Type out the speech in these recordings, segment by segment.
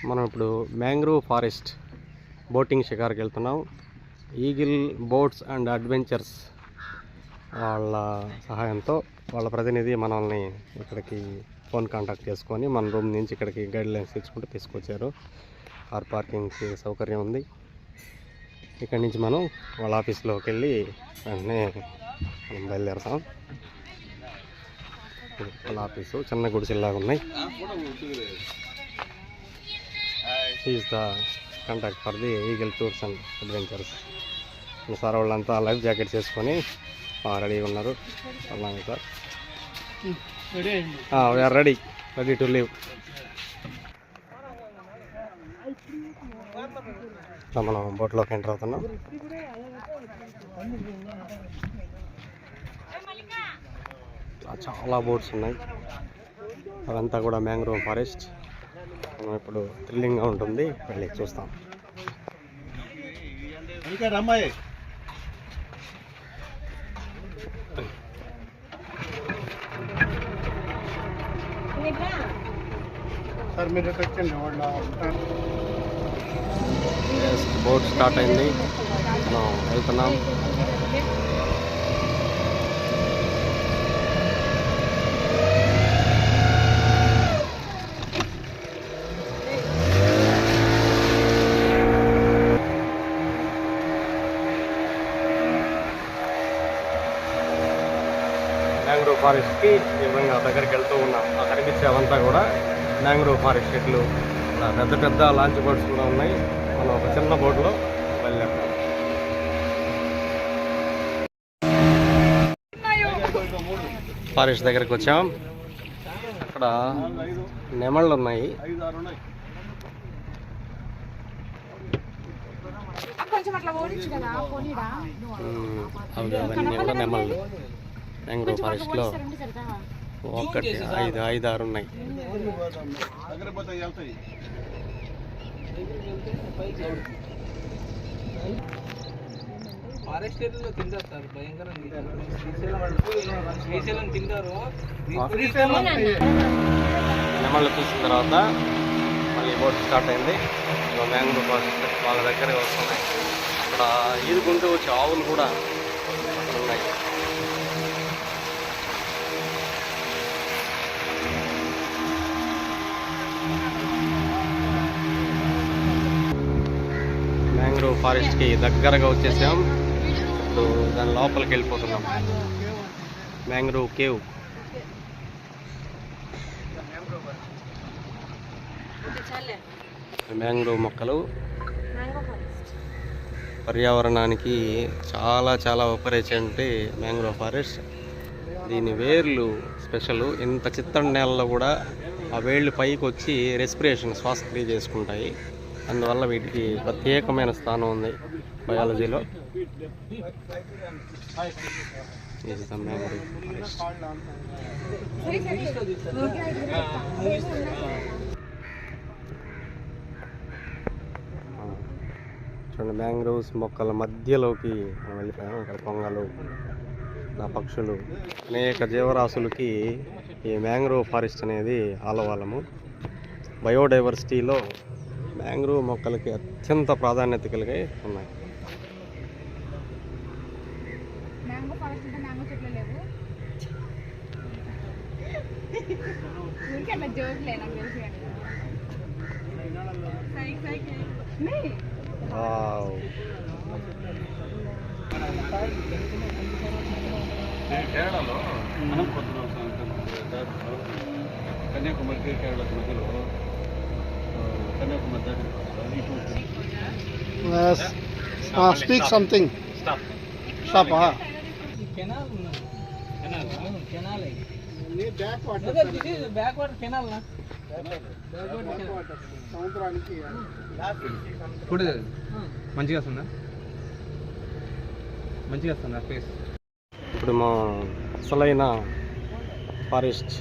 మనం ఇప్పుడు mangrove forest boating షికార్కి వెళ్తున్నాం. ఈగిల్ బోట్స్ అండ్ అడ్వెంచర్స్ వాళ్ళ సహాయంతో వాళ్ళ ప్రతినిధి మనల్ని ఇక్కడికి ఫోన్ కాంటాక్ట్ చేసుకొని మన రూమ్ నుంచి ఇక్కడికి గైడ్ లైన్స్ ఇచ్చుకుంటూ తీసుకొచ్చారు. కార్ పార్కింగ్కి సౌకర్యం ఉంది. ఇక్కడి నుంచి మనం వాళ్ళ ఆఫీస్లోకి వెళ్ళి వెంటనే మనం బయలుదేరుతాం. వాళ్ళ ఆఫీసు చిన్న గుడిసెల్లాగా ఉన్నాయి. Is the contact for the Eagle Tours and Adventures. Sir వాళ్ళంతా లైఫ్ జాకెట్స్ వేసుకొని రెడీగా ఉన్నారు. అలాగే sir we are ready to leave. మనం బోట్లోకి ఎంటర్ అవుతున్నాం. చాలా బోట్స్ ఉన్నాయి. అదంతా కూడా మ్యాంగ్రోవ్ ఫారెస్ట్. మనం ఇప్పుడు థ్రిల్లింగ్గా ఉంటుంది, వెళ్ళి చూస్తాం. బోట్ స్టార్ట్ అయింది, మనం వెళ్తున్నాం. మ్యాంగ్రోవ్ ఫారెస్ట్కి ఈ విధంగా దగ్గరికి వెళ్తూ ఉన్నాం. ఆ కనిపించేవంతా కూడా మ్యాంగ్రోవ్ ఫారెస్ట్ చెట్లు. పెద్ద పెద్ద లాంచ్ బోట్స్ కూడా ఉన్నాయి. మనం ఒక చిన్న బోట్లో వెళ్ళాము. ఫారెస్ట్ దగ్గరికి వచ్చాం. అక్కడ నెమళ్ళు ఉన్నాయి. అవన్నీ కూడా నెమళ్ళు. మ్యాంగ్రోవ్ ఫారెస్ట్లో 1, 5, 6 ఉన్నాయి. ఫారెస్ట్ ఏరియాలో తింటారు సార్, భయంకరంగా శ్రీశైలం తింటారు. నెమళ్ళు చూసిన తర్వాత మళ్ళీ బోట్ స్టార్ట్ అయింది. మ్యాంగ్రోవ్ ఫారెస్ట్ వాళ్ళ దగ్గర వస్తున్నాయి. అక్కడ ఈదుకుంటూ వచ్చే ఆవులు కూడా ఉన్నాయి. మ్యాంగ్రోవ్ ఫారెస్ట్కి దగ్గరగా వచ్చేసాం. ఇప్పుడు దాని లోపలికి వెళ్ళిపోతున్నాం. Mangrove cave. మ్యాంగ్రోవ్ మొక్కలు పర్యావరణానికి చాలా చాలా ఉపయోగించే మ్యాంగ్రోవ్ ఫారెస్ట్. దీని వేర్లు స్పెషల్. ఇంత చిత్తడి నేలలో కూడా ఆ వేళ్ళు పైకి వచ్చి రెస్పిరేషన్, శ్వాసక్రియ చేసుకుంటాయి. అందువల్ల వీటికి ప్రత్యేకమైన స్థానం ఉంది బయాలజీలో. చూడండి, మ్యాంగ్రోవ్స్ మొక్కల మధ్యలోకి మనం వెళ్ళిపోయాం. ఇక్కడ కొంగలు, పక్షులు, అనేక జీవరాశులకి ఈ మ్యాంగ్రోవ్ ఫారెస్ట్ అనేది ఆలవాలము. బయోడైవర్సిటీలో మ్యాంగ్రోవ్ మొక్కలకి అత్యంత ప్రాధాన్యత కలిగి ఉన్నాయి. కేరళలో కన్యాకుమారికి కేరళకు మధ్యలో speak something. Stop. Canal backwater canal నా సముద్రానికి మంచిగా వస్తుందా ప్లేస్. ఇప్పుడు మా అసలైన ఫారెస్ట్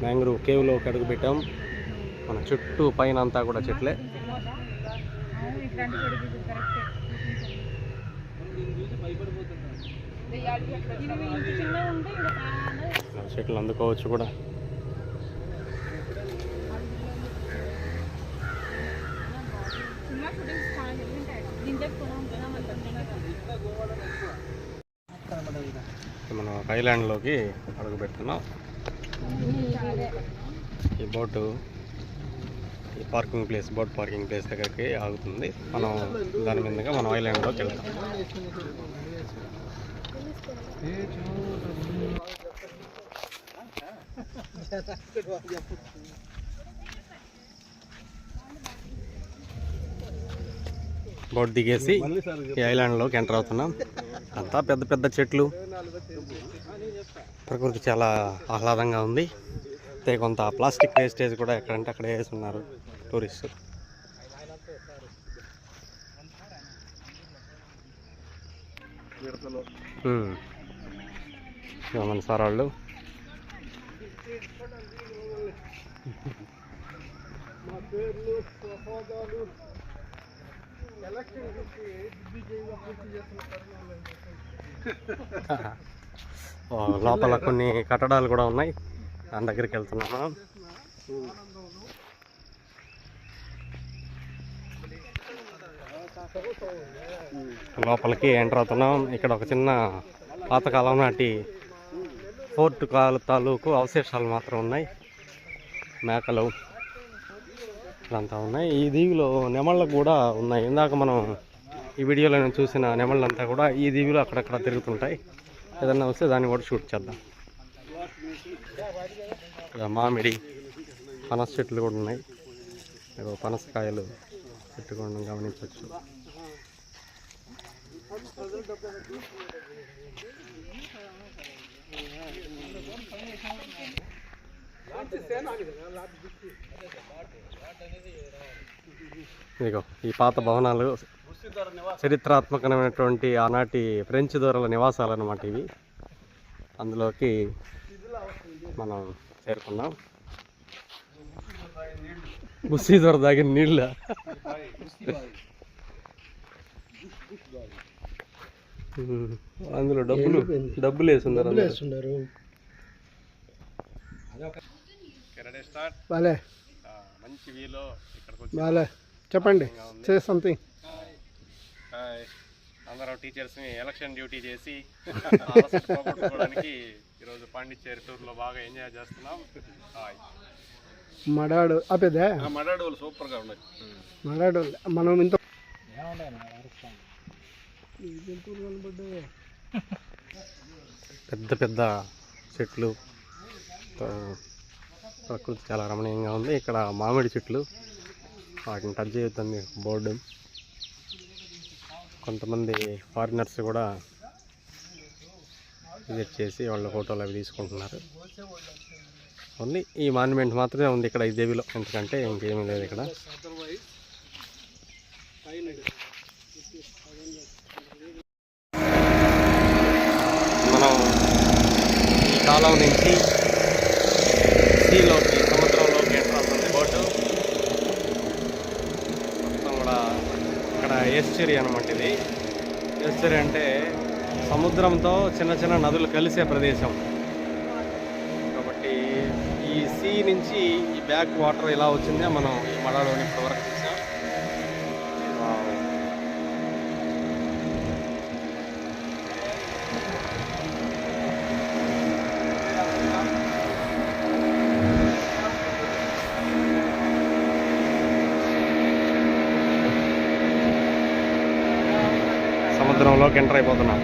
మ్యాంగ్రోవ్ కేవ్లోకి అడుగు పెట్టాం. మన చుట్టూ పైన అంతా కూడా చెట్లే. చెట్లు అందుకోవచ్చు కూడా. మనం ఒక ఐలాండ్లోకి అడుగు పెడుతున్నాం. ఈ బోటు ఈ parking place, boat parking place దగ్గరికి ఆగుతుంది. మనం దాని మీదుగా మనం ఐలాండ్లోకి వెళ్తాం. బోట్ దిగేసి ఈ ఐలాండ్లోకి ఎంటర్ అవుతున్నాం. అంతా పెద్ద పెద్ద చెట్లు, ప్రకృతి చాలా ఆహ్లాదంగా ఉంది. అయితే కొంత ప్లాస్టిక్ వేస్టేజ్ కూడా ఎక్కడంటే అక్కడ వేస్తున్నారు టూరిస్టు. మన సార్ వాళ్ళు లోపల కొన్ని కట్టడాలు కూడా ఉన్నాయి, దాని దగ్గరికి వెళ్తున్నాము. లోపలికి ఎంటర్ అవుతున్నాం. ఇక్కడ ఒక చిన్న పాతకాలం నాటి ఫోర్ట్ తాలూకు అవశేషాలు మాత్రం ఉన్నాయి. మేకలు ఇదంతా ఉన్నాయి. ఈ దీవిలో నెమళ్ళు కూడా ఉన్నాయి. ఇందాక మనం ఈ వీడియోలో నేను చూసిన నెమళ్ళంతా కూడా ఈ దీవిలో అక్కడక్కడ తిరుగుతుంటాయి. ఏదన్నా వస్తే దాన్ని కూడా షూట్ చేద్దాం. మామిడి, పనస చెట్లు కూడా ఉన్నాయి. పనసకాయలు చెట్టు కూడా గమనించవచ్చు. ఇదిగో ఈ పాత భవనాలు చరిత్రాత్మకమైనటువంటి ఆనాటి ఫ్రెంచ్ దొరల నివాసాలు అన్నమాట ఇవి. అందులోకి మనం చేరుకున్నాం. బుస్సీ దొర దాగిన నీళ్ళ అందులో డబ్బులు వేస్తున్నారు. మంచి వీలో చెప్పండి, సే సంథింగ్. అందరూ టీచర్స్ని ఎలక్షన్ డ్యూటీ చేసి పోగొట్టుకోవడానికి ఈరోజు పాండిచ్చేరి టూర్లో బాగా ఎంజాయ్ చేస్తున్నాం. మడాడు ఆపేదే, మడాడు వాళ్ళు సూపర్గా ఉన్నాయి. మడాడు మనం ఇంత పెద్ద పెద్ద చెట్లు, ప్రకృతి చాలా రమణీయంగా ఉంది. ఇక్కడ మామిడి చెట్లు, వాటిని టచ్ చేయొద్దని బోర్డు. కొంతమంది ఫారినర్స్ కూడా విజిట్ చేసి వాళ్ళ ఫోటోలు అవి తీసుకుంటున్నారు. ఓన్లీ ఈ మాన్యుమెంట్ మాత్రమే ఉంది ఇక్కడ ఈ దేవిలో, ఎందుకంటే ఇంకేమీ లేదు ఇక్కడ. మనం ఈ కాలం నుంచి సీలోకి, సముద్రంలోకి ఎంటర్ అవుతుంది బోటు. మొత్తం కూడా ఇక్కడ ఎస్చరీ అనమాట. ఇది ఎస్చరీ అంటే సముద్రంతో చిన్న చిన్న నదులు కలిసే ప్రదేశం. కాబట్టి ఈ సీ నుంచి ఈ బ్యాక్ వాటర్ ఇలా వచ్చిందే మనం ఈ మడాలోని ఇప్పటి వరకు చూసాం. సముద్రంలోకి ఎంటర్ అయిపోతున్నాం.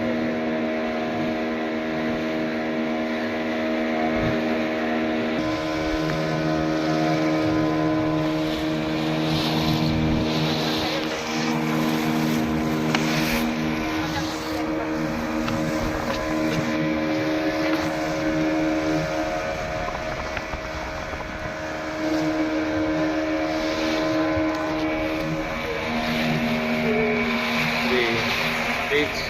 Beach,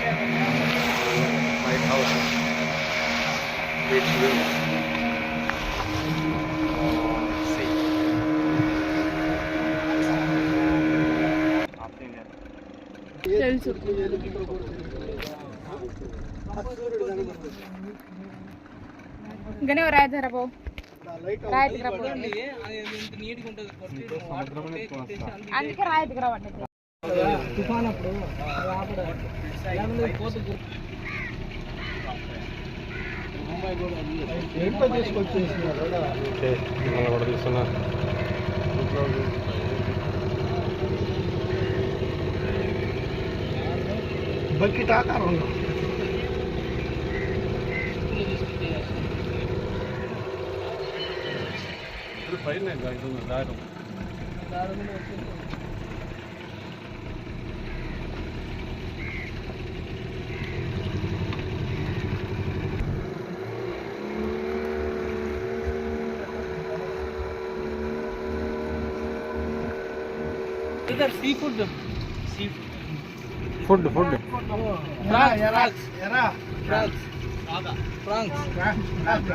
White House, beach view. See. తెలుసు. ఇంకనే రాయదు రా బాబు, రాయదు రా బాబు, అందుకే రాయదు రా. తుఫాన్ అప్పుడు అది ఆపడానికి. లేకపోతే పోతే ముంబై కూడా ఏంటో తీసుకొచ్చేసినారు ఓకే మనం కూడా తీసుకున్నా బకెట్ ఆకారంలో ఇప్పుడు పైన ఇది దారం దారుణంగా వచ్చింది. इधर sea food food food France France France